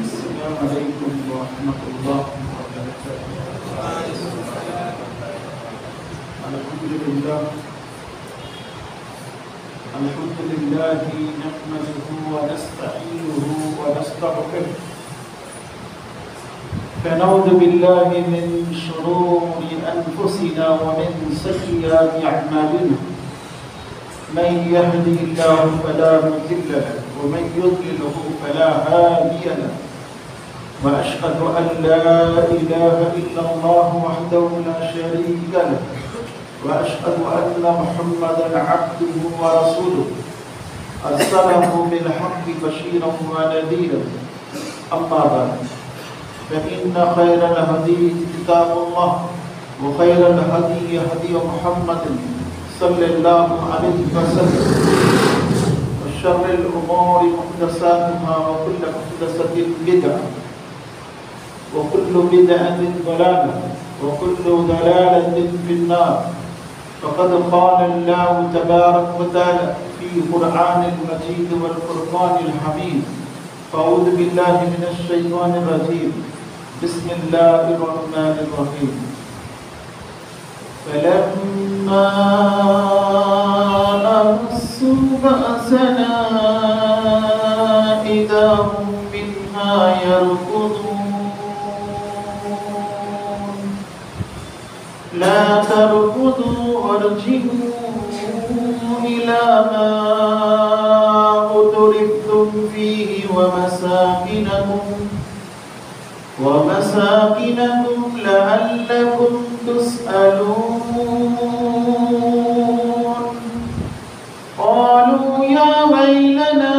السلام عليكم ورحمة الله وبركاته. الحمد لله نحمده ونستعينه ونستغفره فنعوذ بالله من شرور أنفسنا ومن سيئات أعمالنا. من يهده الله فلا مضل له ومن يضلله فلا هادي له. وأشهد أن لا إله إلا الله وحده لا شريك له وأشهد أن محمدا عبده ورسوله أرسله بالحق بشيرا ونذيرا. أما بعد فإن خير الحديث كتاب الله وخير الهدي هدي محمد صلى الله عليه وسلم وشر الأمور محدثاتها وكل محدثة بدعة وكل بدعة ضلالة وكل ضلالة في النار. فقد قال الله تبارك وتعالى في القرآن المجيد والفرقان الحميد: أعوذ بالله من الشيطان الرجيم، بسم الله الرحمن الرحيم. فلما أحسوا بأسنا إذا هم منها يركضون. لا تركضوا وارجعوا إلى ما أترفتم فيه ومساكنكم لعلكم تسألون. قالوا يا ويلنا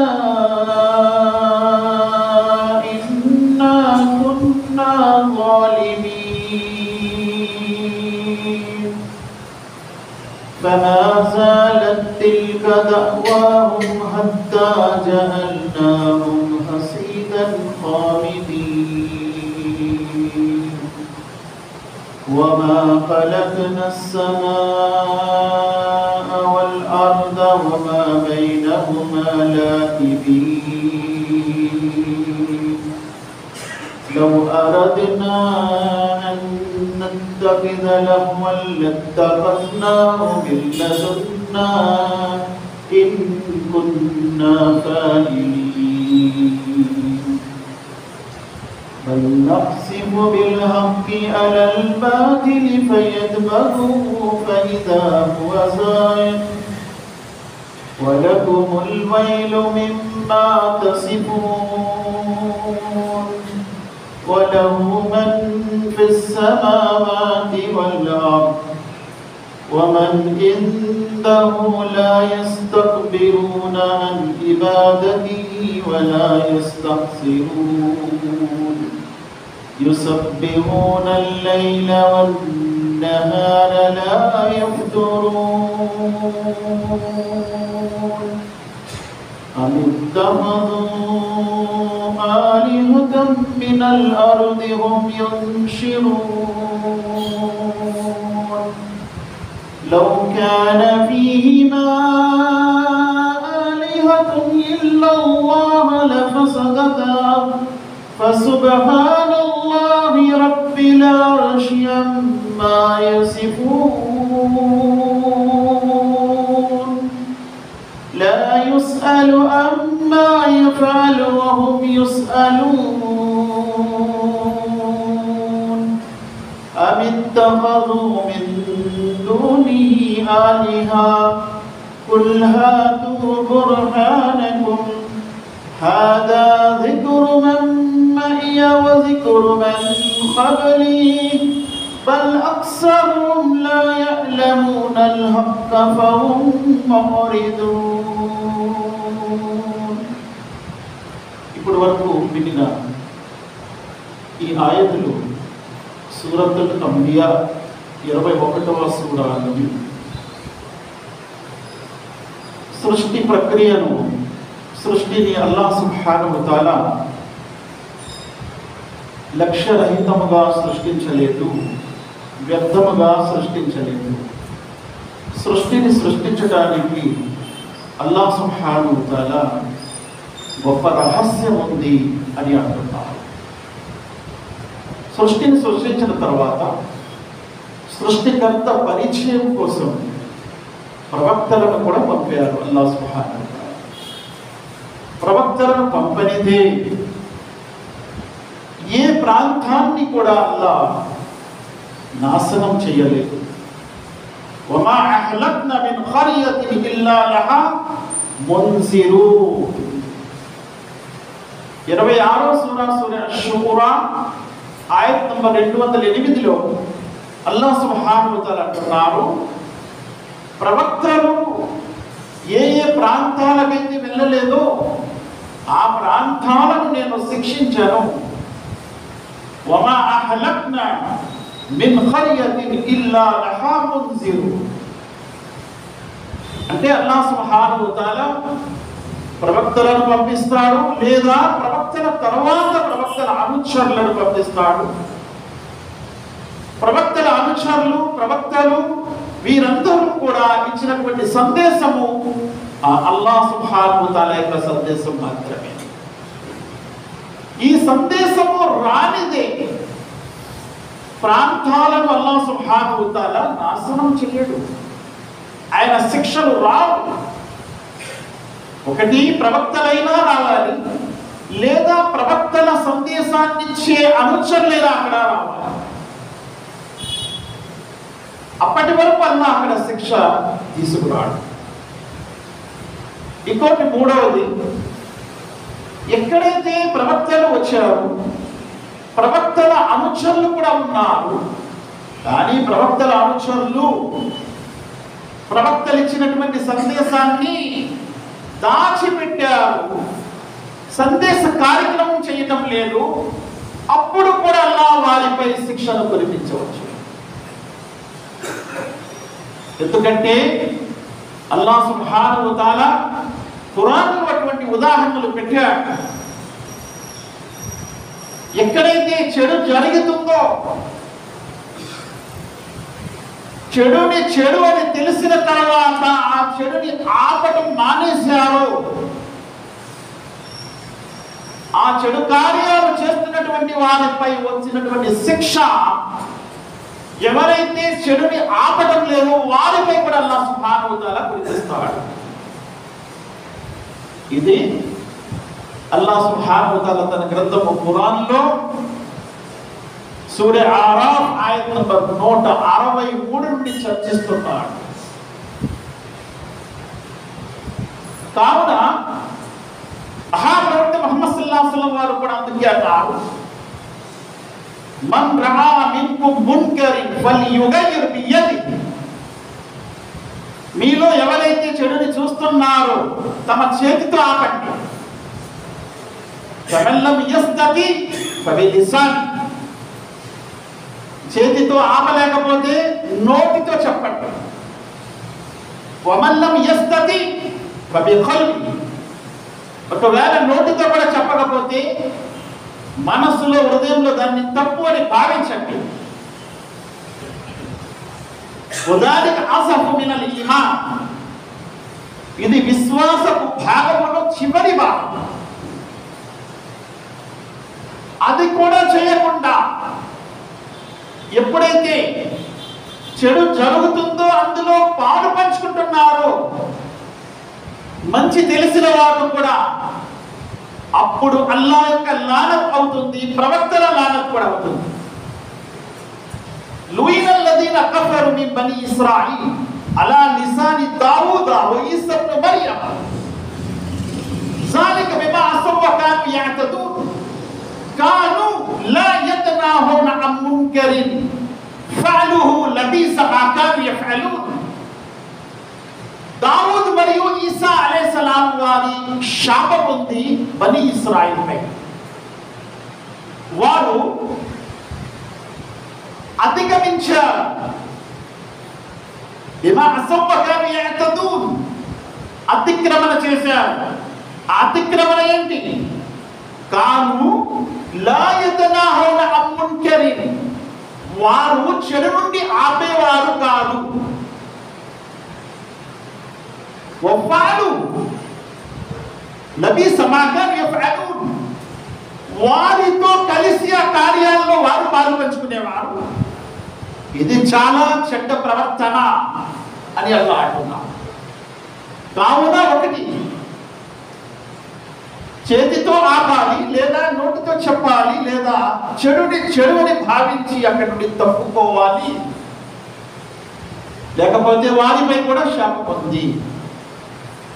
إنا كنا ظالمين. فما زالت تلك دعواهم حتى جعلناهم حصيدا خامدين. وما خلقنا السماء والأرض وما بينهما لاعبين. لو أردنا أن نتخذ لهوا لاتخذناه من لدنا إن كنا فاعلين. بل نقسم بالحق على الباطل فيدمغه فإذا هو زاهق. ولكم الويل مما تصفون. وله من في السماوات والأرض ومن عنده لا يستكبرون عن عبادته ولا يستحسرون. يسبحون الليل والنهار لا يفترون. أم اتخذوا آلهة من الأرض هم ينشرون. لو كان فيهما آلهة إلا الله لفسدتا فسبحان الله رب العرش عما يصفون. لا يسأل عما يفعل وهم يسألون. أم اتخذوا من دونه آلهة قل هاتوا برهانكم هذا ذكر من معي وذكر من قبلي بل أكثرهم لا يعلمون الحق فهم معرضون. ఇప్పుడు వరకు వినిన ఈ ఆయతులు సూరతుల్ అంబియా 21వ సూరాలోని సృష్టి ప్రక్రియను సృష్టిని అల్లాహ్ సుబ్హానహు వ తఆలా లక్ష్యరహితముగా సృష్టించలేదు, వ్యర్థముగా సృష్టించలేదు. సృష్టిని సృష్టించడానికి అల్లాహ్ సుబ్హానహు వ తఆలా గొప్ప రహస్యం ఉంది అని అంటున్నారు. సృష్టిని సృష్టించిన తర్వాత సృష్టికర్త పరిచయం కోసం ప్రవక్తలను కూడా పంపారు అల్లాహ్ సుబ్హానహు వ తఆలా. ప్రవక్తలను పంపనిదే ఏ ప్రాంతాన్ని కూడా అల్లాహ్ నాశనం చేయలేదు. వమా అహ్లక్నా మిన్ ఖర్యతిన్ ఇల్లా లహా మున్జిరూన్. 26వ సూర అష్-షూరా ఆయత్ నంబర్ 208లో అల్లాహ్ సుబ్హానహు వ తఆలా అంటున్నారు, ప్రవక్తలు ఏ ఏ ప్రాంతాలకైతే వెళ్ళలేదో ఆ ప్రాంతాలను నేను శిక్షించాను. వమా అహ్లక్నా మిన్ ఖర్యతిన్ ఇల్లా లహా మున్జిరూన్. అంటే అల్లాహ్ సుబ్హానహు వ తఆలా ప్రవక్తలను పంపిస్తాడు, లేదా ప్రవక్తల తర్వాత ప్రవక్తల అనుచరులను పంపిస్తాడు. ప్రవక్తల అనుచరులు, ప్రవక్తలు వీరందరూ కూడా ఇచ్చినటువంటి సందేశము అల్లాహ్ సుబ్హానహు వ తఆలా యొక్క సందేశం మాత్రమే. ఈ సందేశము రానిదే ప్రాంతాలను అల్లాహ్ సుబ్హానహు వ తఆలా నాశనం చేయడు. ఆయన శిక్షలు రావు. ఒకటి ప్రవక్తలైనా రావాలి, లేదా ప్రవక్తల సందేశాన్ని ఇచ్చే అనుచరులైనా అక్కడ రావాలి. అప్పటి వరకు అల్లాహ్ అక్కడ శిక్ష తీసుకురాడు. ఇంకోటి మూడవది, ఎక్కడైతే ప్రవక్తలు వచ్చారు ప్రవక్తల అనుచరులు కూడా ఉన్నారు, కానీ ప్రవక్తల అనుచరులు ప్రవక్తలు ఇచ్చినటువంటి సందేశాన్ని దాచిపెట్టారు, సందేశ కార్యక్రమం చేయటం లేదు, అప్పుడు కూడా అల్లాహ్ వారిపై శిక్షను కురిపించవచ్చు. ఎందుకంటే అల్లాహ్ సుబ్హానహు వ తఆలా ఖురాన్లో అటువంటి ఉదాహరణలు పెట్టాడు. ఎక్కడైతే చెడు జరుగుతుందో, చెడుని చెడు అని తెలిసిన తర్వాత ఆ చెడుని ఆపటం మానేశారు, ఆ చెడు కార్యాలు చేస్తున్నటువంటి వారిపై వచ్చినటువంటి శిక్ష ఎవరైతే చెడుని ఆపటం లేదో వారిపై కూడా అల్లాహ్ సుబ్హానహు వ తఆలా కురిపిస్తాడు. ఇది అల్లాహ్ సుబ్హానహు వ తఆలా తన గ్రంథము ఖురాన్లో సూర ఆరాఫ్ ఆయత్ నంబర్ 163 నుండి చర్చిస్తున్నాడు. కావున ప్రవక్త ముహమ్మద్ సల్లల్లాహు అలైహి వసల్లం వారు కూడా అందుకే అన్నారు, మన్ రఆ మిన్కుం మున్కరిన్ ఫల్యుగయ్యిర్ బియదిహి. మీలో ఎవరైతే చెడుని చూస్తున్నారో తమ చేతితో ఆపండి. ఫమన్ లం యస్తతి ఫబిలిసాని. చేతితో ఆపలేకపోతే నోటితో చెప్పండి. వమన్ లం యస్తతి ఫబిఖల్బి. ఒకవేళ నోటితో కూడా చెప్పకపోతే మనస్సులో, హృదయంలో దాన్ని తప్పు అని భావించండి. ఉదాలిక అసఫు మినల్ ఈమాన్. ఇది విశ్వాసపు భాగములో చివరి భాగం. అది కూడా చేయకుండా ఎప్పుడైతే చెడు జరుగుతుందో అందులో పాలు పంచుకుంటున్నారో మంచి తెలిసిన వారు కూడా, అప్పుడు అల్లాహ్ యొక్క లానత్ అవుతుంది, ప్రవక్తల లానత్ కూడా అవుతుంది. లుయినల్లదీన కఫరు మిన్ బనీ ఇస్రాయీల్ అలా లిసాని దావూద వ ఈసా ఇబ్ను మర్యమ్ ذلك بما عصوا وكانوا يعتدون كانوا لا يتناهون عن منكر فعلوه لبئس ما كانوا يفعلون. దావూద్ మరియు ఈసా అలైహిస్సలాం వారి శాపం ఉంది బనీ ఇస్రాయీల్ పై. వారు అతిక్రమించారు. బిమా అసవ్ వ కాను యఅతదూన్. అతిక్రమణ చేశారు. అతిక్రమణ ఏంటి? కాను లా యతనాహౌన అన్ మున్కరిన్. వారు చెడు నుండి ఆపేవారు కాదు. వఫాలు లబీస మా కాను యఫ్అలూన్, వారితో కలిసి ఆ కార్యాల్లో వారు పాలు పంచుకునేవారు. ఇది చాలా చెడ్డ ప్రవర్తన అని అల్లాహ్ అంటున్నాడు. కావున ఒకటి, చేతితో ఆపాలి, లేదా నోటితో చెప్పాలి, లేదా చెడుని భావించి అక్కడి నుండి తప్పుకోవాలి, లేకపోతే వారిపై కూడా శాపం ఉంది.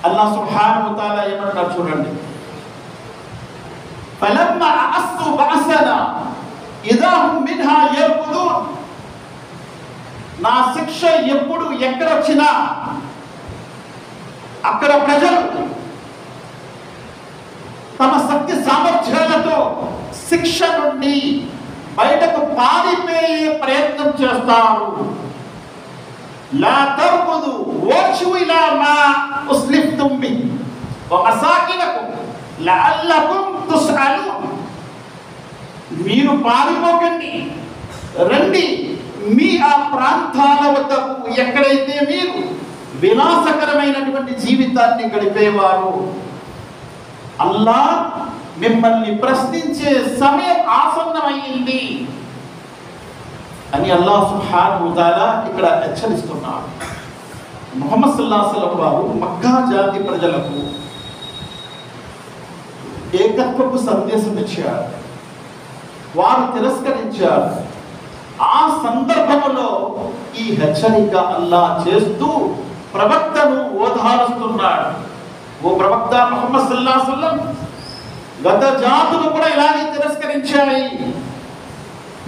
అల్లాహ్ సుబ్హానహు వ తఆలా ఏమన్నాడు చూడండి, ఫలమ్మా అస్సు బఅసనా ఇదా హుమ్ మిన్హా యర్కుదూన్, నా శిక్ష ఎప్పుడు ఎక్కడొచ్చినా అక్కడ ప్రజలు తమ శక్తి సామర్థ్యాలతో శిక్ష నుండి బయటకు పారిపోయే ప్రయత్నం చేస్తారు. లా తర్కుదు వర్జు ఇలా మా ఉస్లిఫ్తుం బి వ మసాకినకుం లఅల్లకుం తుస్అలూన్, మీరు పారిపోకండి, రండి మీ ఆ ప్రాంతాల వద్దకు ఎక్కడైతే మీరు వినాశకరమైనటువంటి జీవితాన్ని గడిపేవారు. అల్లాహ్ మిమ్మల్ని ప్రశ్నించే సమయం ఆసన్నమైంది అని అల్లాహ్ సుబ్హానహు వ తఆలా ఇక్కడ హెచ్చరిస్తున్నాడు. ముహమ్మద్ సల్లల్లాహు అలైహి వసల్లం వారు మక్కా జాతి ప్రజలకు ఏకత్వపు సందేశం ఇచ్చారు. వారు తిరస్కరించారు. ఆ సందర్భంలో ఈ హెచ్చరిక అల్లాహ్ చేస్తూ ప్రవక్తను ఓదారుస్తున్నాడు. ఓ ప్రవక్త ముహమ్మద్ సల్లల్లాహు అలైహి వసల్లం, గత జాతులు కూడా ఇలాగే తిరస్కరించాయి.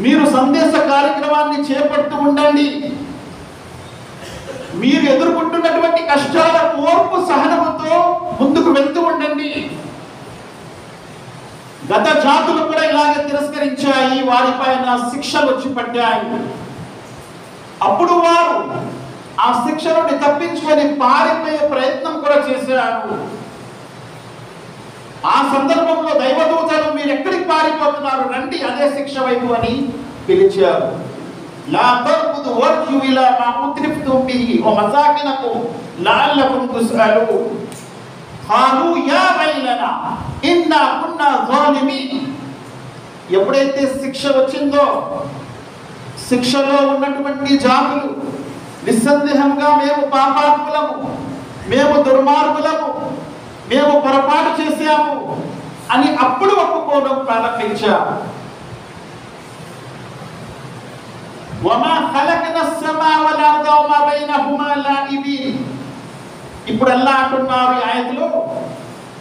మీరు సందేశ కార్యక్రమాన్ని చేపడుతూ ఉండండి. మీరు ఎదుర్కొంటున్నటువంటి కష్టాల ఓర్పు సహనముతో ముందుకు వెళ్తూ ఉండండి. గత జాతులు కూడా ఇలాగే తిరస్కరించాయి, వారిపైన శిక్షలు వచ్చి పడ్డాయి. అప్పుడు వారు ఆ శిక్ష నుండి తప్పించుకొని పారిపోయే ప్రయత్నం కూడా చేశారు. ఆ సందర్భంలో దైవదూతలు, మీరు ఎక్కడికి పారిపోతున్నారు, రండి అదే శిక్ష వైపు అని పిలిచారు. లా తర్కుదు వర్జు ఇలా మా ఉత్రిఫ్తుం బిహి వ మసాకినకుం లఅల్లకుం తుస్అలూన్ ఖాలు యా వైలనా ఇన్నా కున్నా జాలిమీన్. ఎప్పుడైతే శిక్ష వచ్చిందో, శిక్షలో ఉన్నటువంటి జాతులు నిస్సందేహంగా మేము పాపాత్ములము, మేము దుర్మార్గులము, మేము పొరపాటు చేశాము అని అప్పుడు ఒప్పుకోవడం ప్రారంభించారు. వమా ఖలక్నా అస్-సమా వల్ అర్ద వమా బైనహుమా లాఇబీన్. ఇప్పుడు అల్లాహ్ అంటున్నారు ఈ ఆయతలో,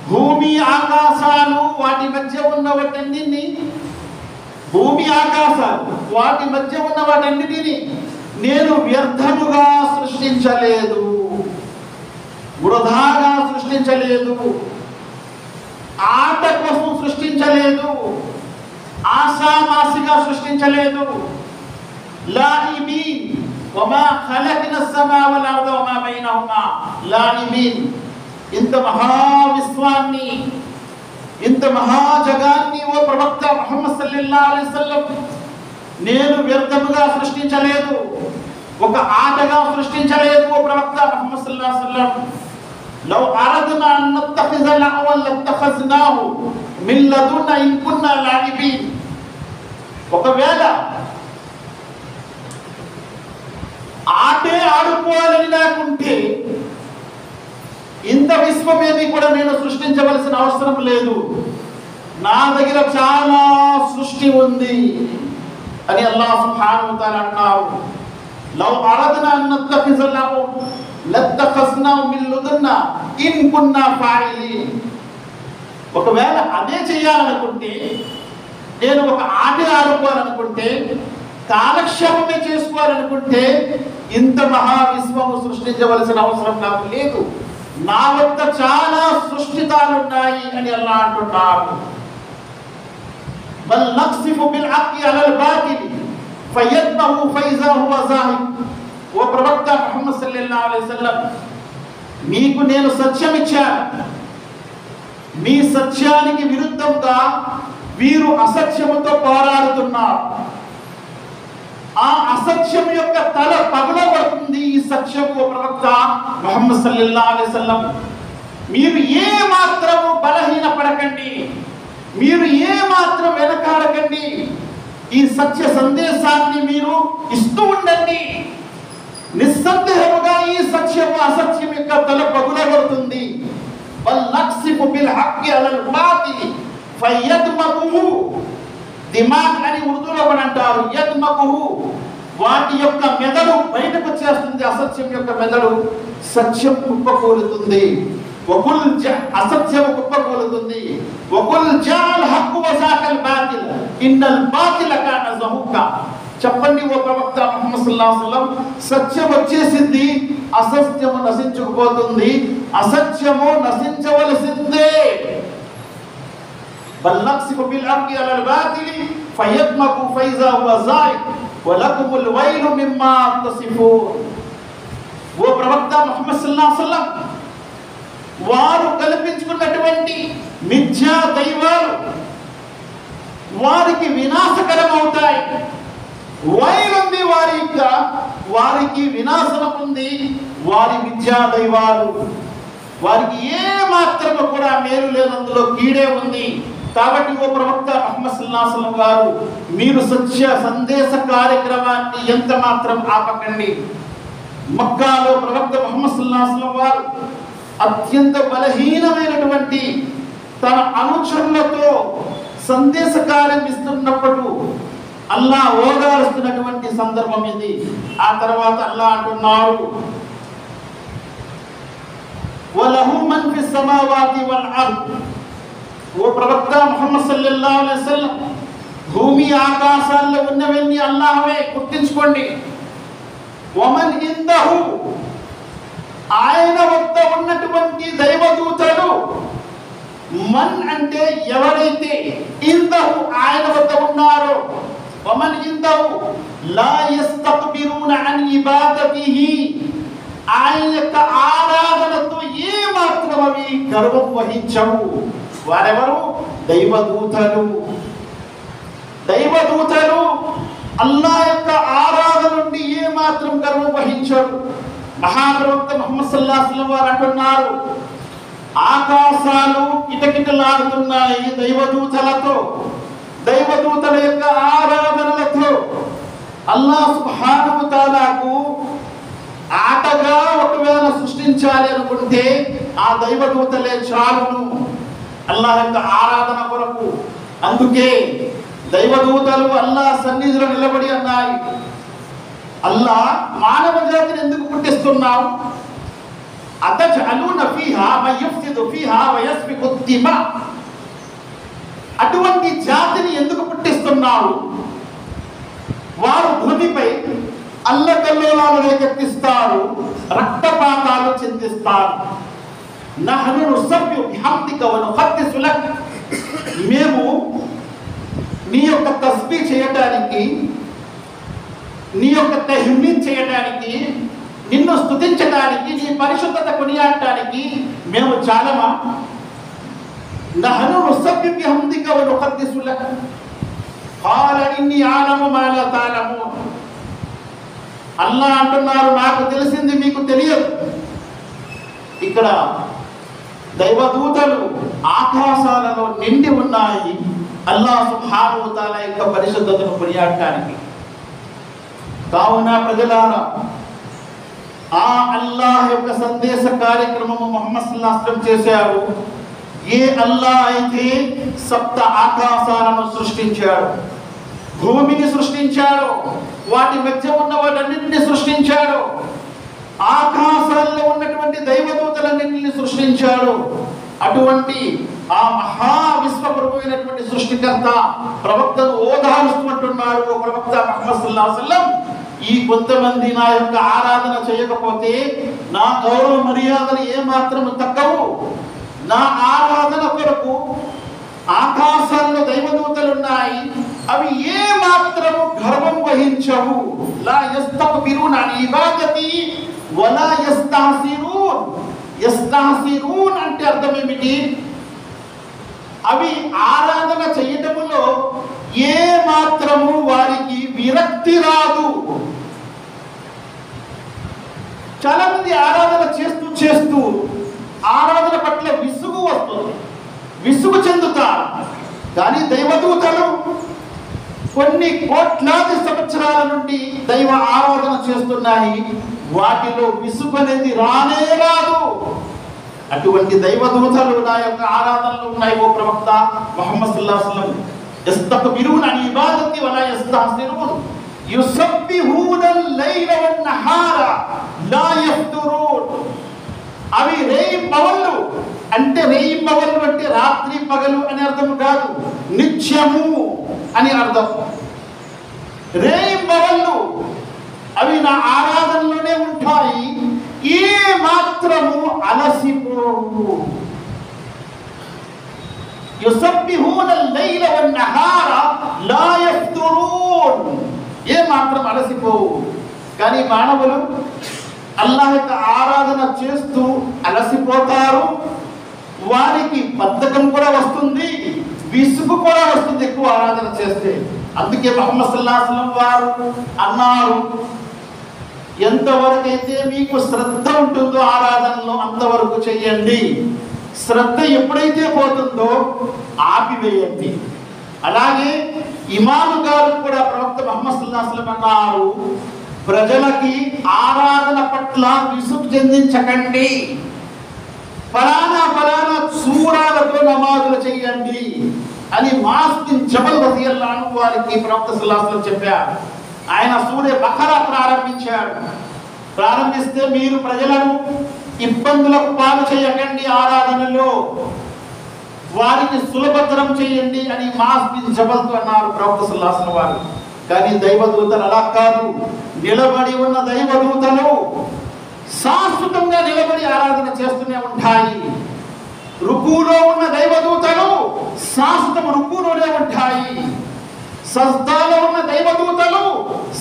భూమి ఆకాశాలు వాటి మధ్య ఉన్న వాటన్నిటిని, భూమి ఆకాశాలు వాటి మధ్య ఉన్న వాటన్నిటిని నేను వ్యర్థముగా సృష్టించలేదు, వృధాగా సృష్టించలేదు, ఆట కోసం సృష్టించలేదు, ఆశామాసిగా సృష్టించలేదు. లాఇబీన్ వమా ఖలక్నా అస్-సమా వల్ అర్ద వమా బైనహుమా లాఇబీన్. ఇంత మహావిశ్వాన్ని, ఇంత మహాజగాన్ని ఓ ప్రవక్త ముహమ్మద్ సల్లల్లాహు అలైహి వసల్లం నేను వ్యర్థముగా సృష్టించలేదు, ఒక ఆటగా సృష్టించలేదు. ఓ ప్రవక్త ముహమ్మద్ సల్లల్లాహు అలైహి వసల్లం, లౌ అరద్నా అన్ నత్తఖిజ లహవన్ లత్తఖజ్నాహు మిన్ లదున్నా ఇన్ కున్నా లాఇబీన్. ఒకవేళ ఆటే ఆడుకోవాలని నాకుంటే ఇంత విశ్వమేమి కూడా నేను సృష్టించవలసిన అవసరం లేదు, నా దగ్గర చాలా సృష్టి ఉంది అని అల్లాహ్ సుబ్హానహు వ తఆలా అన్నారు. లౌ అరద్నా అన్ నత్తఖిజ లహవన్ లత్తఖజ్నాహు మిన్ లదున్నా ఇన్ కున్నా ఫాయిలీన్. ఒకవేళ అదే చేయాలనుకుంటే, నేను ఒక ఆట ఆడుకోవాలనుకుంటే, కాలక్షేపమే చేసుకోవాలనుకుంటే ఇంత మహావిశ్వము సృష్టించవలసిన అవసరం నాకు లేదు, నా వద్ద చాలా సృష్టితాలు ఉన్నాయి అని అల్లాహ్ అంటున్నారు. బల్ నక్సిఫు బిల్ హక్కి అలల్ బాతిల్ ఫయద్మహు ఫైజా హువ జాహిబ్. ఓ ప్రవక్త ముహమ్మద్ సల్లల్లాహు అలైహి వసల్లం, మీకు నేను సత్యం ఇచ్చాను, మీ సత్యానికి విరుద్ధంగా వీరు అసత్యముతో పోరాడుతున్నారు. ఆ అసత్యం యొక్క తల పగలబడుతుంది ఈ సత్యం. ఓ ప్రవక్త ముహమ్మద్ సల్లల్లాహు అలైహి వసల్లం, మీరు ఏ మాత్రము బలహీనపడకండి, మీరు ఏ మాత్రం వెనకాడకండి. ఈ సత్య సందేశాన్ని మీరు ఇస్తూ ఉండండి. నిస్సందేహముగా ఈ సత్యము అసత్యం యొక్క తల పగులగొడుతుంది. వల్నక్సిఫు బిల్ హక్కి అలల్ బాతిల్ ఫయద్మగుహు. దిమాగ్ అని ఉర్దూలో కూడా అంటారు. యద్మగుహు, వాటి యొక్క మెదడు బయటకు వచ్చేస్తుంది. అసత్యం యొక్క మెదడు సత్యం కుప్పకూలుతుంది. అసత్యము కుప్పకూలుతుంది. వకుల్ జాల్ హక్కు వసాకల్ బాతిల్ ఇన్నల్ బాతిల కాన జహూకా. చెప్పండి ఓ ప్రవక్త ముహమ్మద్ సల్లల్లాహు అలైహి వసల్లం, సత్యం వచ్చేసింది, అసత్యము నశించుకుపోతుంది. అసత్యము నశించవలసిందే. బల్నక్సిఫు బిల్ హక్కి అలల్ బాతిల్ ఫయద్మగు ఫైజా హువ జాయిక్ వలకుముల్ వైలు మిమ్మా తసిఫూన్. ఓ ప్రవక్త ముహమ్మద్ సల్లల్లాహు అలైహి వసల్లం, వారు కల్పించుకున్నటువంటి మిథ్యా దైవాలు వారికి వినాశకరమవుతాయి. వైలుంది వారికి వినాశనం ఉంది. వారి మిథ్యా దైవాలు వారికి ఏ మాత్రము కూడా మేలు లేనందులో కీడే ఉంది. కాబట్టి ఓ ప్రవక్త ముహమ్మద్ సల్లల్లాహు అలైహి వసల్లం గారు, మీరు సత్య సందేశ కార్యక్రమాన్ని ఎంత మాత్రం ఆపకండి. మక్కాలో ప్రవక్త ముహమ్మద్ సల్లల్లాహు అలైహి వసల్లం వారు అత్యంత బలహీనమైనటువంటి తన అనుచరులతో సందేశ కార్యం ఇస్తున్నప్పుడు అల్లా ఓదారుస్తున్నటువంటి సందర్భం ఇది. ఆ తర్వాత అల్లా అంటున్నారు, వలహు మన్ ఫిస్ సమావాతి వల్ అర్ద్. ఓ ప్రవక్త ముహమ్మద్ సల్లల్లాహు అలైహి వసల్లం, భూమి ఆకాశాల్లో ఉన్నవన్నీ అల్లాహ్వే, గుర్తించుకోండి. వమన్ ఇందహు, ఆయన వద్ద ఉన్నటువంటి దైవదూతలు. మన్ అంటే ఎవరైతే, ఇందహు ఆయన వద్ద ఉన్నారో. వమన్ ఇందహు లా యస్తక్బిరూన అన్ ఇబాదతిహి, ఆయన యొక్క ఆరాధనతో ఏ మాత్రం అవి గర్వం వహించవు. వారెవరు? దైవదూతలు. దైవదూతలు అల్లాహ్ యొక్క ఆరాధన నుండి ఏ మాత్రం గర్వం వహించరు. మహాప్రవక్త ముహమ్మద్ సల్లల్లాహు అలైహి వసల్లం వారు అంటున్నారు, ఆకాశాలు కిటకిటలాడుతున్నాయి దైవదూతలతో, దైవదూతల యొక్క ఆరాధనలతో. అల్లాహ్ సుబ్హానహు వ తఆలాకు ఆటగా ఒకవేళ సృష్టించాలి అనుకుంటే ఆ దైవదూతలే చాలును అల్లాహ్ యొక్క ఆరాధన కొరకు. అందుకే దైవదూతలు అల్లాహ్ సన్నిధిలో నిలబడి అన్నాయి, అల్లా మానవ జాతిని ఎందుకు పుట్టిస్తున్నావు? అతజఅలూన ఫీహా మయఫ్సిదు ఫీహా వయస్ఫికు దిమా. అటువంటి జాతిని ఎందుకు పుట్టిస్తున్నావు? వారు భూమిపై అల్లకల్లోలాలు రేకెత్తిస్తారు, రక్తపాతాలు చిందిస్తారు. నహను నుసబ్బిహు బిహమ్దిక వ నుఖద్దిసు లక్. మేము నీ యొక్క తస్బీహ్ చేయడానికి, నీ యొక్క తహ్మీద్ చేయడానికి, నిన్ను స్తుతించడానికి, నీ పరిశుద్ధత కొనియాడటానికి మేము చాలమా? నహను నుసబ్బిహు బిహమ్దిక వ నుఖద్దిసు లక్. ఖాల ఇన్నీ అలము మా లా తఅలమూన్. అల్లాహ్ అంటున్నారు, నాకు తెలిసింది మీకు తెలియదు. ఇక్కడ దైవదూతలు ఆకాశాలలో నిండి ఉన్నాయి అల్లాహ్ సుబ్హానహు వ తఆలా యొక్క పరిశుద్ధతను కొనియాడటానికి. కావున ప్రజలారా, ఆ అల్లాహ్ యొక్క సందేశ కార్యక్రమము ముహమ్మద్ సల్లల్లాహు అలైహి వసల్లం చేశారు. ఏ అల్లాహ్ అయితే సప్త ఆకాశాలను సృష్టించాడు, భూమిని సృష్టించాడు, వాటి మధ్య ఉన్న వాటన్నింటినీ సృష్టించాడు, ఆకాశాల్లో ఉన్నటువంటి దైవదూతలన్నింటినీ సృష్టించాడు, అటువంటి ఆ మహా విశ్వప్రభు అయినటువంటి సృష్టికర్త ప్రవక్తను ఓదారుస్తున్నట్టున్నాడు. ఓ ప్రవక్త ముహమ్మద్ సల్లల్లాహు అలైహి వసల్లం, ఈ కొంతమంది నా యొక్క ఆరాధన చేయకపోతే నా గౌరవ మర్యాదలు ఏ మాత్రము తగ్గవు. నా ఆరాధన కొరకు ఆకాశాల్లో దైవదూతలు ఉన్నాయి, అవి ఏ మాత్రము గర్వం వహించవు. లా యస్తక్బిరూన అన్ ఇబాదతి వలా యస్తహసిరూన్. యస్తహసిరూన్ అంటే అర్థం ఏమిటి? అవి ఆరాధన చేయటములో ఏ మాత్రము వారికి విరక్తి రాదు. చాలా మంది ఆరాధన చేస్తూ ఆరాధన పట్ల విసుగు వస్తుంది, విసుగు చెందుతారు. కానీ దైవదూతలు కొన్ని కోట్లాది సంవత్సరాల నుండి దైవ ఆరాధన చేస్తున్నాయి, వాటిలో విసుగు అనేది రానే రాదు. అటువంటి దైవదూతలు నా యొక్క ఆరాధనలు ఉన్నాయి. ఓ ప్రవక్త ముహమ్మద్ సల్లల్లాహు అలైహి వసల్లం, యస్తక్బిరూన అన్ ఇబాదతి వలా యస్తహసిరూన్ యుసబ్బిహూన అల్-లైల వన్-నహార లా యఫ్తురూన్. అవి రేయింబవళ్ళు అంటే, రేయింబవళ్ళు అంటే రాత్రి పగలు అని అర్థం కాదు, నిత్యము అని అర్థం. రేయింబవళ్ళు అవి నా ఆరాధనలోనే ఉంటాయి, ఏ మాత్రము అలసిపోవు. యుసబ్బిహూన అల్-లైల వన్-నహార లా యఫ్తురూన్, ఏ మాత్రం అలసిపోవు. కానీ మానవులు అల్లాహ్ యొక్క ఆరాధన చేస్తూ అలసిపోతారు, వారికి బద్ధకం కూడా వస్తుంది, విసుగు కూడా వస్తుంది ఎక్కువ ఆరాధన చేస్తే. అందుకే ముహమ్మద్ సల్లల్లాహు అలైహి వసల్లం వారు అన్నారు, ఎంతవరకైతే మీకు శ్రద్ధ ఉంటుందో ఆరాధనలో అంతవరకు చెయ్యండి, శ్రద్ధ ఎప్పుడైతే పోతుందో ఆపివేయండి. అలాగే ఇమాము గారు కూడా ప్రవక్త ముహమ్మద్ సల్లల్లాహు అలైహి వసల్లం అన్నారు, ప్రజలకి ఆరాధన పట్ల విసుగు చెందించకండి, ఫలానా ఫలానా సూరాలతో నమాజులు చేయండి అని ముఆజ్ బిన్ జబల్ రలియల్లాహు అన్హు వారికి ప్రవక్త సల్లల్లాహు అలైహి వసల్లం చెప్పారు. ఆయన సూరే బఖరా ప్రారంభించాడు. ప్రారంభిస్తే మీరు ప్రజలను ఇబ్బందులకు పాలు చేయకండి, ఆరాధనలో వారిని సులభతరం చేయండి అని ముఆజ్ బిన్ జబల్తో అన్నారు ప్రవక్త సల్లల్లాహు అలైహి వసల్లం వారు. కానీ దైవదూతలు అలా కాదు, నిలబడి ఉన్న దైవదూతలు శాశ్వతంగా నిలబడి ఆరాధన చేస్తూనే ఉంటాయి. రుకులో ఉన్న దైవదూతలు శాశ్వతం రుకులోనే ఉంటాయి. సజ్దాలో ఉన్న దైవదూతలు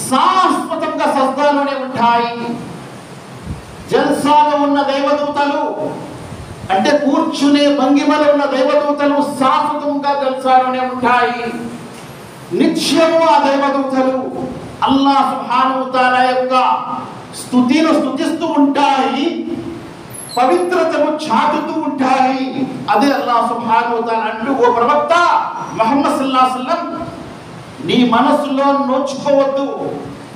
శాశ్వతంగా సజ్దాలోనే ఉంటాయి. జల్సాలో ఉన్న దైవదూతలు అంటే కూర్చునే భంగిమలో ఉన్న దైవదూతలు శాశ్వతంగా జల్సాలోనే ఉంటాయి. నిత్యము ఆ దైవదూతలు అల్లాహ్ సుబ్హానహు వ తఆలా యొక్క స్తుతిని స్తుతిస్తూ ఉంటాయి, పవిత్రతను చాటుతూ ఉంటాయి. అదే అల్లాహ్ సుబ్హానహు వ తఆలా అంటూ, ఓ ప్రవక్త ముహమ్మద్ సల్లల్లాహు అలైహి వసల్లం, నీ మనసులో నోచుకోవద్దు,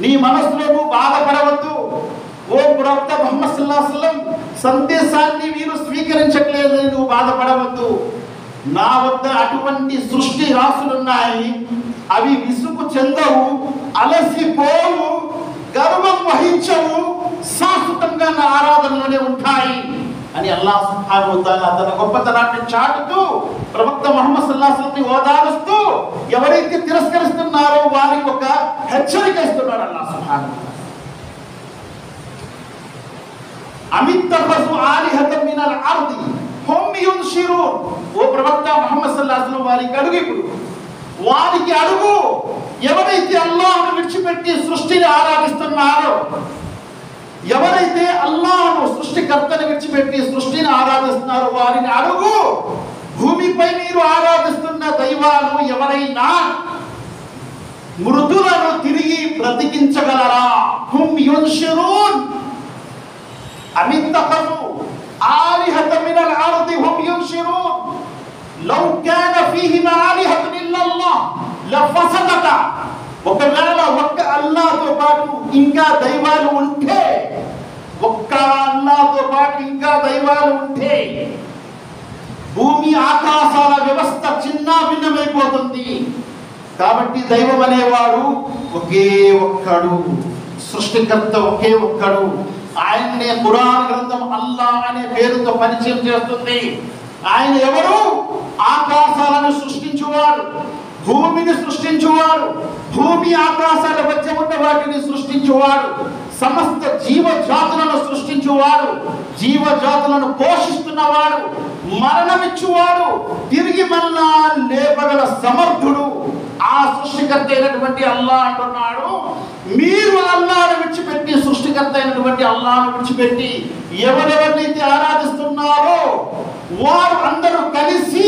నీ మనసులో నువ్వు బాధపడవద్దు. ఓ ప్రవక్త ముహమ్మద్ సల్లల్లాహు అలైహి వసల్లం, సందేశాన్ని మీరు స్వీకరించట్లేదని నువ్వు బాధపడవద్దు. నా వద్ద అటువంటి సృష్టి రాసులున్నాయి, అవి విసుగు చెందవు, అలసిపోవు, గర్వం వహించవు, శాశ్వతంగా నా ఆరాధనలోనే ఉంటాయి అని అల్లాహ్ సుబ్హానహు వ తఆలా తన గొప్పతనాన్ని చాటుతూ ప్రవక్త ముహమ్మద్ సల్లల్లాహు అలైహి వసల్లం ఓదారుస్తూ ఎవరైతే తిరస్కరిస్తున్నారో వారికి ఒక హెచ్చరిక ఇస్తున్నాడు అల్లాహ్ సుబ్హానహు వ తఆలా. అమిత్తఖజు ఆలిహతం మినల్ అర్ది హుమ్ యున్షిరూన్. ఓ ప్రవక్త ముహమ్మద్ సల్లల్లాహు అలైహి వసల్లం వారికి అడుగు, ఇప్పుడు వారికి అడుగు, ఎవరైతే అల్లాహ్ను విడిచిపెట్టి సృష్టిని ఆరాధిస్తున్నారో, ఎవరైతే అల్లాహ్ను సృష్టికర్తను విడిచిపెట్టి సృష్టిని ఆరాధిస్తున్నారో వారిని అడుగు, భూమిపై మీరు ఆరాధిస్తున్న దైవాలు ఎవరైనా మృతులను తిరిగి బ్రతికించగలరా? హుమ్ యున్షిరూన్. అమిత్తఖజు ఆలిహతం మినల్ అర్ది హుమ్ యున్షిరూన్. లౌ కాన ఫీహిమా ఆలిహతున్ ఇల్లల్లాహ్ లఫసదతా. ఒకవేళ ఒక్క అల్లాహ్తో పాటు ఇంకా దైవాలు ఉంటే, ఒక్క అల్లాహ్తో పాటు ఇంకా దైవాలు ఉంటే భూమి ఆకాశాల వ్యవస్థ చిన్న భిన్నమైపోతుంది. కాబట్టి దైవం అనేవాడు ఒకే ఒక్కడు, సృష్టికర్త ఒకే ఒక్కడు. ఆయన్నే ఖురాన్ గ్రంథం అల్లాహ్ అనే పేరుతో పరిచయం చేస్తుంది. ఆయన ఎవరు? ఆకాశాలను సృష్టించువాడు, భూమిని సృష్టించువాడు, భూమి ఆకాశాల మధ్య ఉన్న వాటిని సృష్టించువాడు, సమస్త జీవజాతులను సృష్టించువాడు, జీవజాతులను పోషిస్తున్నవాడు, మరణమిచ్చువాడు, తిరిగి మళ్ళా లేపగల సమర్థుడు ఆ సృష్టికర్త అయినటువంటి అల్లాహ్ అంటున్నాడు. మీరు అల్లాహ్ను విడిచిపెట్టి, సృష్టికర్త అయినటువంటి అల్లాహ్ను విడిచిపెట్టి ఎవరెవరినైతే ఆరాధిస్తున్నారో వారు అందరూ కలిసి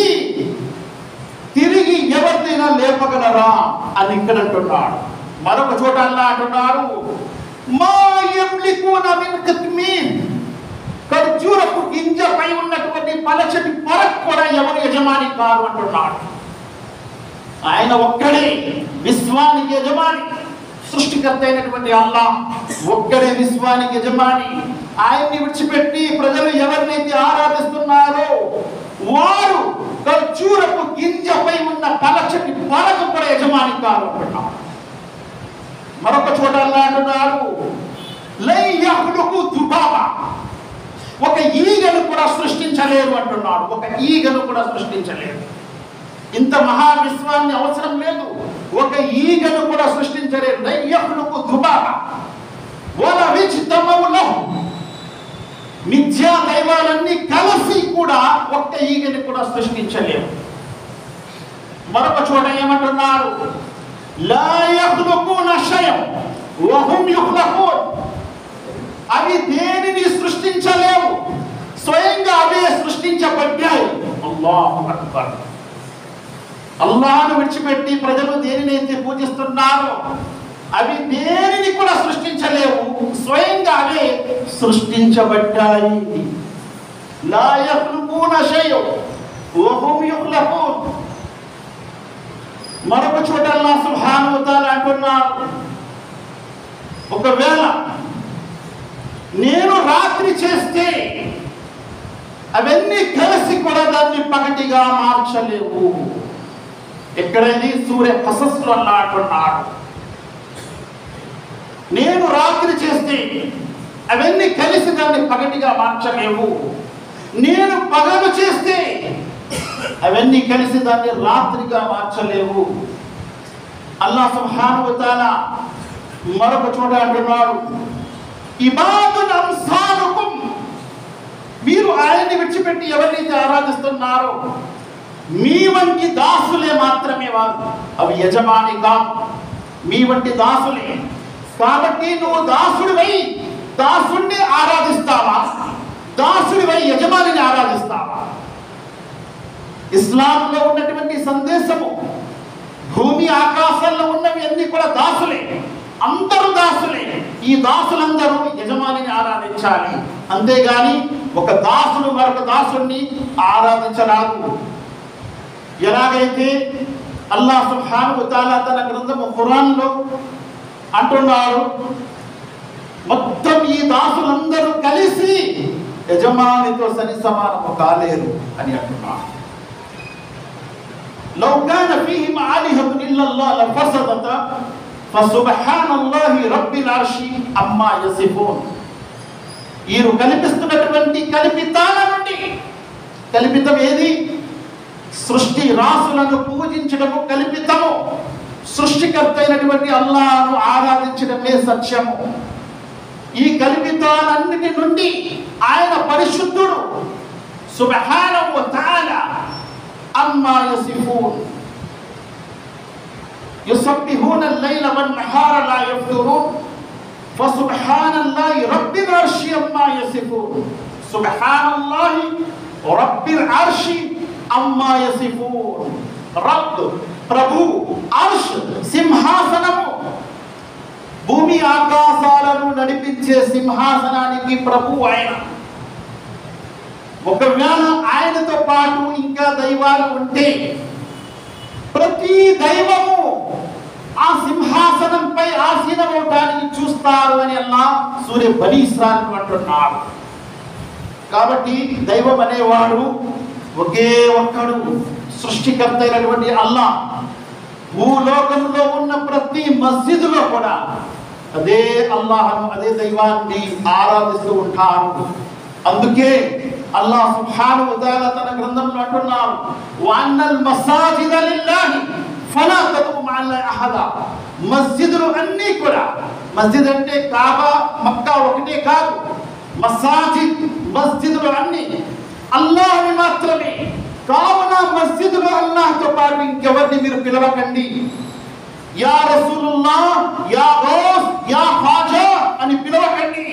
తిరిగి ఎవరినైనా లేపగలరా అని ఇక్కడ అంటున్నాడు. మరొక చోట అల్లాహ్ అంటున్నాడు, మా యమ్లికూన మిన్ కిత్మీర్ కద్ ఖర్జూరపు గింజపై ఉన్నటువంటి పలచటి పొరకు కూడా ఎవరు యజమాని కారు అంటున్నాడు. ఆయన ఒక్కడే విశ్వానికి యజమాని. సృష్టికర్త అయినటువంటి అల్లాహ్ ఒక్కడే విశ్వానికి యజమాని. ఆయన్ని విడిచిపెట్టి ప్రజలు ఎవరినైతే ఆరాధిస్తున్నారో వారు ఖర్జూరపు గింజపై ఉన్న పలచటి పొరకు కూడా యజమాని కారు అంటున్నాడు. మరొక చోట అల్లాహ్ అంటున్నాడు, లై యఖ్లుకు దుబాబా, ఒక ఈగను కూడా సృష్టించలేరు అంటున్నాడు. ఒక ఈగను కూడా సృష్టించలేరు. ఇంత మహావిశ్వాన్ని అవసరం లేదు, ఒక ఈగను కూడా సృష్టించలేరు. లై యఖ్లుకు దుబాబా వలా యజ్తమౌ లహు, మిథ్యా దైవాలన్నీ కలిసి కూడా ఒక్క ఈగని కూడా సృష్టించలేరు. మరొక చోట ఏమంటున్నారు, లా యఖ్లుకున షై'న్ వహుం యఖ్లఖూన్, అవి దేనిని సృష్టించలేవు, స్వయంగా అవే సృష్టించబడ్డాయి. అల్లాహు అక్బర్. అల్లాహ్ను విడిచిపెట్టి ప్రజలు దేనినైతే పూజిస్తున్నారో అవి దేనిని కూడా సృష్టించలేవు, స్వయంగా అవే సృష్టించబడ్డాయి. లా యఖ్లుకున షై'న్ వహుం యఖ్లఖూన్. మరొక చోట అల్లాహ్ సుబ్హానహు వ తఆలా అంటున్నారు, ఒకవేళ నేను రాత్రి చేస్తే అవన్నీ కలిసి కూడా దాన్ని పగటిగా మార్చలేవు. ఎక్కడైనా సూర్య కసస్లో అంటున్నాడు, నేను రాత్రి చేస్తే అవన్నీ కలిసి దాన్ని పగటిగా మార్చలేవు, నేను పగలు చేస్తే అవన్నీ కలిసి దాన్ని రాత్రిగా మార్చలేవు. అల్లాహ్ సుబ్హానహు వ తఆలా మరొక చోట అంటున్నాడు, ఇబాదున్ అంసాలుకుం, మీరు ఆయన్ని విడిచిపెట్టి ఎవరినైతే ఆరాధిస్తున్నారో మీ వంటి దాసులే మాత్రమే వారు, అవి యజమాని కాదు, మీ వంటి దాసులే. కాబట్టి నువ్వు దాసుడివై దాసుడిని ఆరాధిస్తావా, దాసుడివై యజమానిని ఆరాధిస్తావా? ఇస్లాంలో ఉన్నటువంటి సందేశము, భూమి ఆకాశాల్లో ఉన్నవి అన్ని కూడా దాసులే, అందరూ దాసులే. ఈ దాసులందరూ యజమానిని ఆరాధించాలి, అంతేగాని ఒక దాసుడు మరొక దాసుడిని ఆరాధించరాదు. ఎలాగైతే అల్లాహ్ సుబ్హానహు వ తఆలా తన గ్రంథము ఖురాన్లో అంటున్నాడు, మొత్తం ఈ దాసులందరూ కలిసి యజమానితో సరి సమానము కాలేరు అని అంటున్నాడు. లౌ కాన ఫీహిమ ఆలిహతున్ ఇల్లల్లాహ్ లఫసదతా ఫసుబ్హానల్లాహి రబ్బిల్ అర్షి అమ్మా యసిఫూన్. వీరు కల్పిస్తున్నటువంటి కల్పితాల నుండి, కల్పితం ఏది? సృష్టి రాసులను పూజించడము కల్పితము, సృష్టికర్త అయినటువంటి అల్లాహ్ను ఆరాధించడమే సత్యము. ఈ కల్పితాలన్నిటి నుండి ఆయన పరిశుద్ధుడు. సుబ్హానహు వ తఆలా అమ్మా యసిఫూన్. యుసబ్బిహూన అల్-లైల వన్-నహార లా యఫ్తురూన్ ఫసుబ్హానల్లాహి రబ్బిల్ అర్షి అమ్మా యసిఫూన్. సుబ్హానల్లాహి రబ్బిల్ అర్షి అమ్మా యసిఫూన్. రబ్ ప్రభు, అర్ష్ సింహాసనము, భూమి ఆకాశాలను నడిపించే సింహాసనానికి ప్రభు ఆయన. ఒకవేళ ఆయనతో పాటు ఇంకా దైవాలు ఉంటే ప్రతి దైవము ఆ సింహాసనంపై ఆసీనమవటానికి చూస్తారు అని అల్లాహ్ సూర బనీ ఇస్రాయిల్ అంటున్నాడు. కాబట్టి దైవం అనేవాడు ఒకే ఒక్కడు, సృష్టికర్త అయినటువంటి అల్లాహ్. భూలోకంలో ఉన్న ప్రతి మస్జిదులో కూడా అదే అల్లాహ్ను, అదే దైవాన్ని ఆరాధిస్తూ ఉంటారు. అందుకే అల్లాహ్ సుబ్హానహు వ తఆలా తన గ్రంథంలో అంటున్నారు, వన్నల్ మసాజిద లిల్లాహి ఫలా తద్ఉ మఅల్లాహి అహదా. మస్జిదులు అన్నీ కూడా, మస్జిద్ అంటే కాబా మక్కా ఒకటే కాదు, మసాజిద్ మస్జిదులు అన్నీ అల్లాహ్ని మాత్రమే. కావున మస్జిదులో అల్లాహ్తో పాటు ఇంకెవరిని మీరు పిలవకండి. యా రసూలుల్లాహ్, యా గౌస్, యా ఖాజా అని పిలవకండి.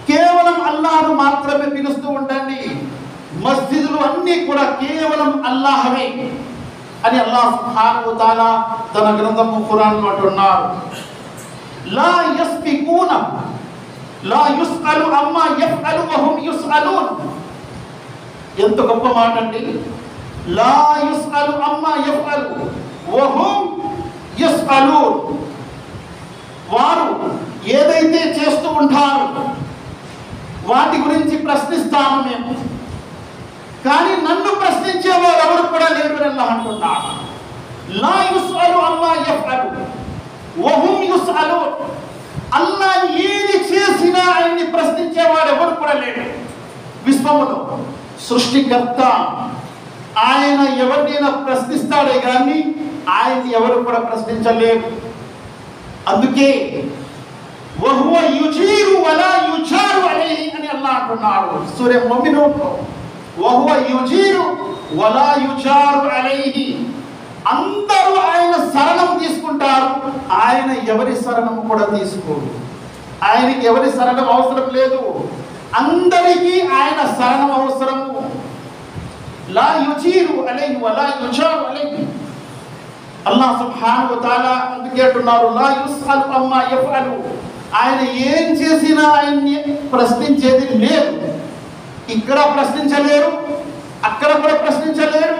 కేవలం అల్లాహ్ను మాత్రమే పిలుస్తూ ఉండండి. మస్జిదులు అన్నీ కూడా కేవలం అల్లాహ్వే అని అల్లాహ్ సుబ్హానహు వ తఆలా తన గ్రంథము ఖురాన్లో అంటున్నారు. లా యస్బికూన లా యుస్అలు అమ్మా యఫ్అలు వహుం యుస్అలూన్. ఎంత గొప్ప మాట అండి. లా యుస్అలు అమ్మా యఫ్అలు వహుం యుస్అలూన్. వారు ఏదైతే చేస్తూ ఉంటారో వాటి గురించి ప్రశ్నిస్తాము మేము, కానీ నన్ను ప్రశ్నించేవారు ఎవరు కూడా లేరు అని అల్లాహ్ అంటున్నాడు. లా యుస్అలు అమ్మా యఫ్అలు వహుం యుస్అలూన్. అల్లాహ్ ఏది చేసినా ఆయన్ని ప్రశ్నించేవాడు ఎవరు కూడా లేడు. విశ్వములో సృష్టికర్త ఆయన ఎవరినైనా ప్రశ్నిస్తాడే కానీ ఆయన్ని ఎవరు కూడా ప్రశ్నించలేరు. అందుకే వహువ యుజీరు వలా యుజారు అలైహి అని అల్లాహ్ అంటున్నాడు సూరా ముమినూన్. వహువ యుజీరు వలా యుజారు అలైహి. అందరూ ఆయన శరణం తీసుకుంటారు, ఆయన ఎవరి శరణం కూడా తీసుకోడు. ఆయనకి ఎవరి శరణం అవసరం లేదు, అందరికీ ఆయన శరణం అవసరము. లా యుజీరు అలైహి వలా యుజారు అలైహి. అల్లాహ్ సుబ్హానహు వ తఆలా అందుకే అంటున్నారు లా యుస్అలు అమ్మా యఫ్అలు. ఆయన ఏం చేసినా ఆయన్ని ప్రశ్నించేది లేదు. ఇక్కడ ప్రశ్నించలేరు, అక్కడ కూడా ప్రశ్నించలేరు,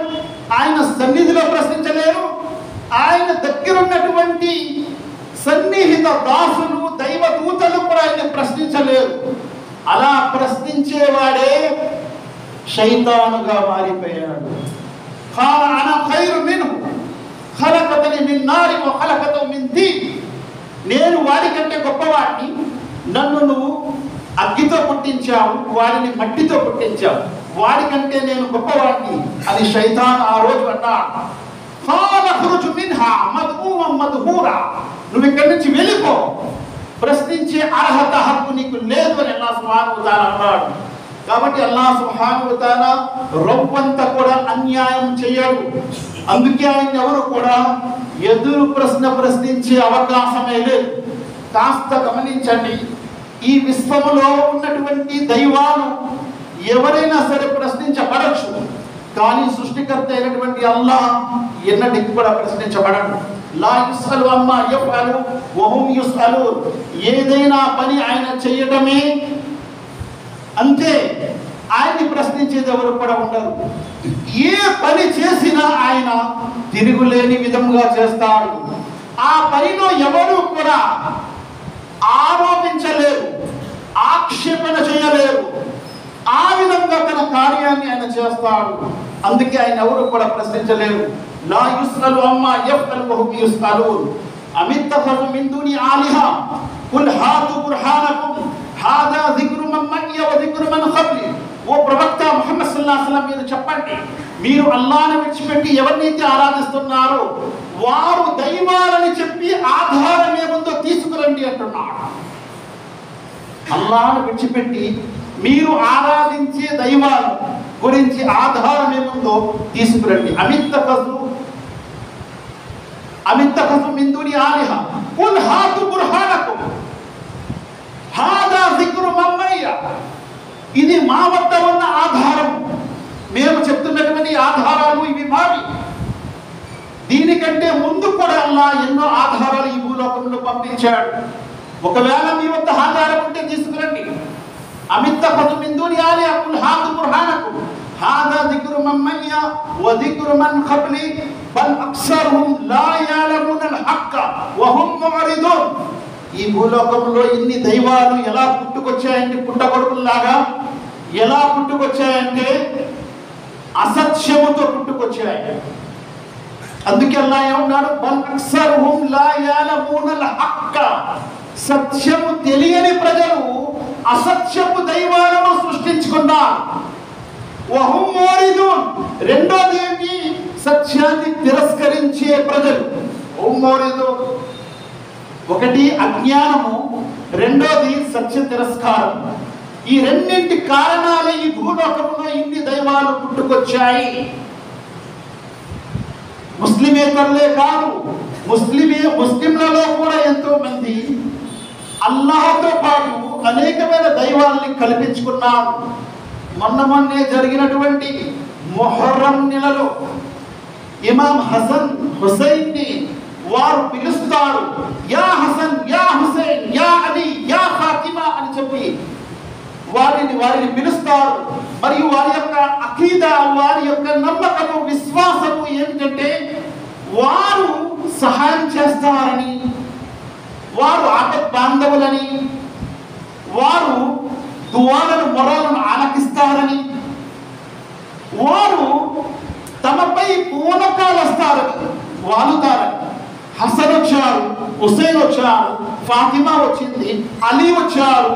ఆయన సన్నిధిలో ప్రశ్నించలేరు, ఆయన దగ్గర ఉన్నటువంటి సన్నిహిత దాసులు దైవదూతలు కూడా ఆయన ప్రశ్నించలేరు. అలా ప్రశ్నించేవాడే శైతానుగా మారిపోయాడు. ఖాల అనా ఖైరు మిన్హు ఖలకతని మిన్ నారి వ ఖలకతహు మిన్ తీన్. నేను వాడికంటే గొప్పవాడిని, నన్ను నువ్వు అగ్గితో పుట్టించావు, వాడిని మట్టితో పుట్టించావు, వాడికంటే నేను గొప్పవాడిని అని శైతాన్ ఆ రోజు అన్నాడు. ఖాల ఖురుజ్ మిన్హా మద్మూమం మద్హూరా. నువ్వు ఇక్కడి నుంచి వెళ్ళిపో, ప్రశ్నించే అర్హత హక్కు నీకు లేదు అని అల్లాహ్ సుబ్హానహు వ తఆలా అన్నాడు. కాబట్టి అల్లాహ్ సుబ్హానహు వ తఆలా రవ్వంతా కూడా అన్యాయం చేయడు. అందుకే ఆయన ఎవరు కూడా ఎదురు ప్రశ్న ప్రశ్నించే అవకాశమే లేదు. కాస్త గమనించండి, ఈ విశ్వములో ఉన్నటువంటి దైవాలు ఎవరైనా సరే ప్రశ్నించబడచ్చు, కానీ సృష్టికర్త అయినటువంటి అల్లాహ్ ఎన్నటికి కూడా ప్రశ్నించబడడు. లా యుస్అలు అమ్మా యఫ్అలు వహుం యుస్అలూన్. ఏదైనా పని ఆయన చేయడమే అంతే, ఆయన్ని ప్రశ్నించేది ఎవరు కూడా ఉండరు. ఏ పని చేసినా ఆయన తిరుగులేని విధంగా చేస్తాడు. ఆ పనిలో ఎవరు కూడా ఆరోపించలేరు, ఆక్షేపణ చేయలేరు. ఆ విధంగా తన కార్యాన్ని ఆయన చేస్తాడు. అందుకే ఆయన ఎవరు కూడా ప్రశ్నించలేరు. లా యుస్అలు అమ్మా యఫ్అలు వహుం యుస్అలూన్. అమిత్తఖజు మిన్ దూని ఆలిహా కుల్ హాతు బుర్హానకుం హాదా జిక్రు మన్ మయ్య వ జిక్రు మన్ ఖబ్లి. ఓ ప్రవక్త ముహమ్మద్ సల్లల్లాహు అలైహి వసల్లం మీరు చెప్పండి, మీరు అల్లాహ్ని విడిచిపెట్టి ఎవరినైతే ఆరాధిస్తున్నారో వారు దైవాలని చెప్పి ఆధారం ఏముందో తీసుకురండి అంటున్నాడు. అల్లాహ్ని విడిచిపెట్టి మీరు ఆరాధించే దైవాల గురించి ఆధారం ఏముందో తీసుకురండి. అమిత్తఖజు మిన్ దూని ఆలిహా కుల్ హాతు బుర్హానకుం హాదా జిక్రు మన్ మయ్య. ఇది మా వద్ద ఉన్న ఆధారం, మేము చెప్తున్నటువంటి ఆధారాలు ఇవి మావి. దీనికంటే ముందు కూడా అల్లాహ్ ఎన్నో ఆధారాలు ఈ భూలోకంలో పంపించాడు. ఒకవేళ మీ వద్ద ఆధారం ఉంటే తీసుకురండి. అమిత్తఖజు మిన్ దూని ఆలిహా కుల్ హాతు బుర్హానకుం హాదా జిక్రు మన్ మయ్య వ జిక్రు మన్ ఖబ్లి బల్ అక్సరుహుం లా యఅలమునల్ హక్క వ హుం ముఅరిదూన్. ఈ భూలోకంలో ఇన్ని దైవాలు ఎలా పుట్టుకొచ్చాయంటే పుట్టగొడుకుల్లాగా ఎలా పుట్టుకొచ్చాయంటే అసత్యముతో పుట్టుకొచ్చాయి. అందుకే అల్లాహ్ ఏమన్నాడు, బల్ అక్సరుహుం లా యఅలమునల్ హక్క. సత్యము తెలియని ప్రజలు అసత్యపు దైవాలను సృష్టించుకున్నారు. వహుం ముఅరిదూన్. రెండోది ఏంటి? సత్యాన్ని తిరస్కరించే ప్రజలు. వహుం ముఅరిదూన్. ఒకటి అజ్ఞానము, రెండోది సత్య తిరస్కారం. ఈ రెండింటి కారణాలే ఈ భూలోకంలో ఇన్ని దైవాలు పుట్టుకొచ్చాయి. ముస్లిమేతరులే కాదు, ముస్లింలలో కూడా ఎంతో మంది అల్లాహ్తో పాటు అనేకమైన దైవాల్ని కల్పించుకున్నారు. మొన్నే జరిగినటువంటి మొహర్రం నెలలో ఇమాం హసన్ హుసైన్ని వారు పిలుస్తారు, యా హసన్ యా హుసైన్ యా అలీ యా ఫాతిమా అని చెప్పి వారిని పిలుస్తారు. మరియు వారి యొక్క అకీదా, వారి యొక్క నమ్మకము, విశ్వాసము ఏమిటంటే వారు సహాయం చేస్తారని, వారు ఆపత్ బాంధవులని, వారు దువాలను మొరలను ఆలకిస్తారని, వారు తమపై పూనకాలు వస్తారని, వాలుతారని. హసన్ వచ్చారు, హుసేన్ వచ్చారు, ఫాతిమా వచ్చింది, అలీ వచ్చారు,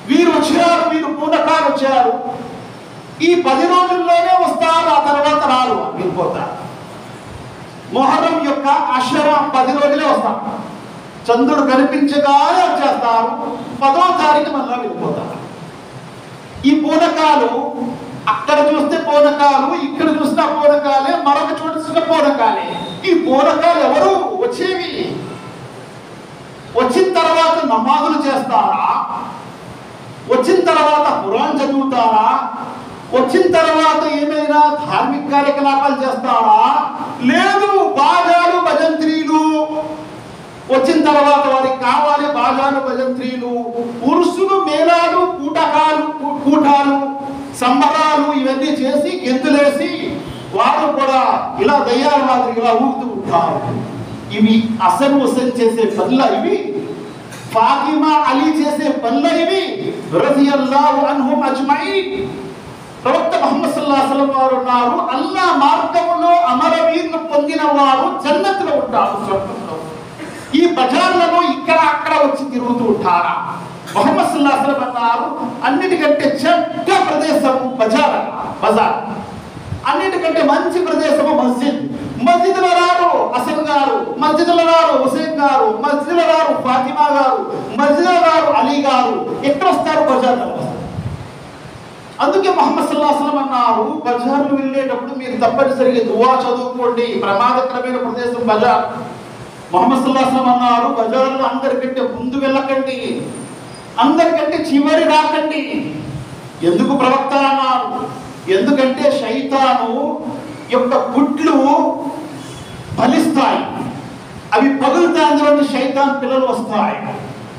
వీరు పూనకాలు వచ్చారు. ఈ 10 రోజుల్లోనే వస్తారు, ఆ తర్వాత రారు, వెళ్ళిపోతారు. మొహర్రం యొక్క అషరా 10 రోజులే వస్తారు. చంద్రుడు కనిపించగానే వచ్చేస్తారు, 10వ తారీఖు మళ్ళా వెళ్ళిపోతారు. ఈ పూనకాలు అక్కడ చూస్తే పూనకాలు, ఇక్కడ చూసిన పూనకాలే, మరొక చోట చూసిన పూనకాలే. ఈ పూనకాలు ఎవరు వచ్చేవి? వచ్చిన తర్వాత నమాజులు చేస్తారా? వచ్చిన తర్వాత ఖురాన్ చదువుతారా? వచ్చిన తర్వాత ఏమైనా ధార్మిక కార్యకలాపాలు చేస్తారా? లేదు, బాజాలు భజంత్రీలు. వచ్చిన తర్వాత వారికి కావాలి బాజాలు భజంత్రీలు, ఉరుసులు, మేళాలు, కూటాలు, సంబరాలు ఇవన్నీ చేసి గెంతులేసి వారు కూడా ఇలా దయ్యాల మాదిరి ఇలా ఊగుతూ ఉంటారు. ఇవి హసన్ హుసేన్ చేసే పనుల, ఇవి ఫాతిమా అలీ చేసే పనుల, ఇవి రజియల్లాహు అన్హుమ్ అజ్మఈన్. ప్రవక్త ముహమ్మద్ సల్లల్లాహు అలైహి వసల్లం వారు అన్నారు, అల్లా మార్గములో అమరవీరులు పొందిన వారు జన్నతులో ఉంటారు, స్వర్గంలో. ఈ బజార్లలో ఇక్కడ అక్కడ వచ్చి తిరుగుతూ ఉంటారా? ముహమ్మద్ సల్లల్లాహు అలైహి వసల్లం అన్నారు, అన్నిటికంటే చెడ్డ ప్రదేశము బజార్. అన్నిటికంటే మంచి ప్రదేశము మస్జిద్. మస్జిద్లో రారు హసన్ గారు, మస్జిద్లో రారు హుసేన్ గారు, మస్జిద్లో రారు ఫాతిమా గారు, మస్జిద్లో రారు అలీ గారు. ఎక్కడ వస్తారు? బజార్లో వస్తారు. అందుకే ముహమ్మద్ సల్లల్లాహు అలైహి వసల్లం అన్నారు, బజార్లు వెళ్ళేటప్పుడు మీరు తప్పనిసరిగా దువా చదువుకోండి, ప్రమాదకరమైన ప్రదేశం బజార్. ముహమ్మద్ సల్లల్లాహు అలైహి వసల్లం అన్నారు, బజార్లో అందరికంటే ముందు వెళ్ళకండి, అందరికంటే చివరి రాకండి. ఎందుకు ప్రవక్త అన్నారు? ఎందుకంటే శైతాను యొక్క గుడ్లు ఫలిస్తాయి, అవి పగులుతాయి, అందులో శైతాన్ పిల్లలు వస్తాయి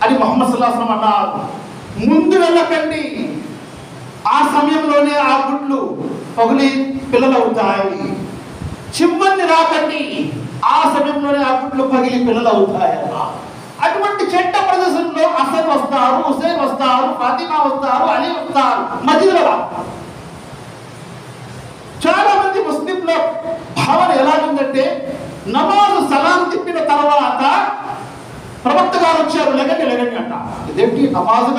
అని ముహమ్మద్ సల్లల్లాహు అలైహి వసల్లం అన్నారు. ముందు వెళ్ళకండి, ఆ సమయంలోనే ఆ గుడ్లు పగులి పిల్లలు అవుతాయి. చివరిని రాకండి, ఆ సమయంలోనే ఆ గుడ్లు పగిలి పిల్లలు అవుతాయి. అటువంటి చెడ్డ ప్రదేశంలో హసన్ వస్తారు, హుసేన్ వస్తారు, ఫాతిమా వస్తారు, అలీ వస్తారు, మదీనాలో. చాలా మంది ముస్లింల భావన ఎలాగుందంటే, నమాజు సలాం తిప్పిన తర్వాత ప్రవక్త గారు వచ్చారు, లెగండి అంట. ఇదేంటి నమాజు